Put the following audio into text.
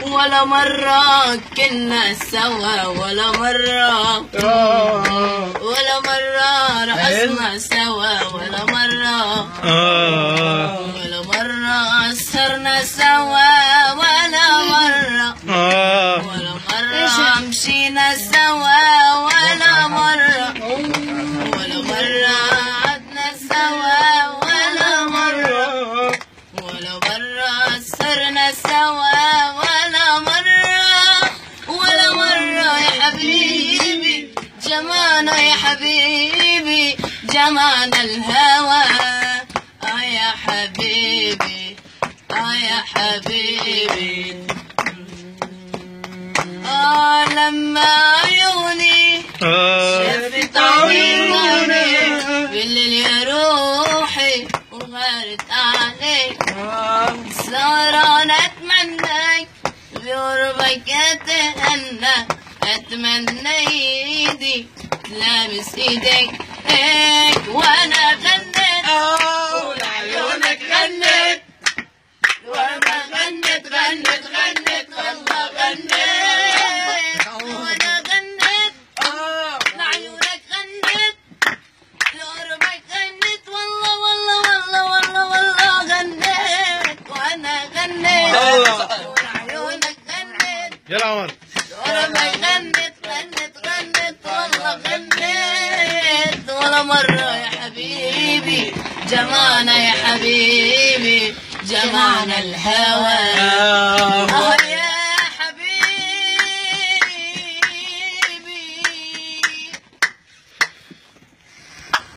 ولا مرة كنا سوا، ولا مرة رقصنا سوا، ولا مرة سهرنا سوا، ولا مرة مشينا سوا، ولا مرة قعدنا سوا، ولا مرة سهرنا سوا، ولا مرة يا حبيبي جمعنا، يا حبيبي جمعنا الهوى. يا حبيبي يا حبيبي لما عيوني شفت عيوني بالليل يا روحي وغارت عليك، سهران اتمنى بقربك اتهنى، اتمنى ايدي لامس ايديك وانا غنيت ولعيونك غنيت، وانا غنيت والله غنيت، وانا غنيت لعيونك غنيت، لقربك غنيت، والله غنيت، وانا غنيت ولعيونك غنيت. يلا عمر لقربك غنيت والله غنيت، ولا مرة يا حبيبي جمعنا، يا حبيبي جمعنا الهوى.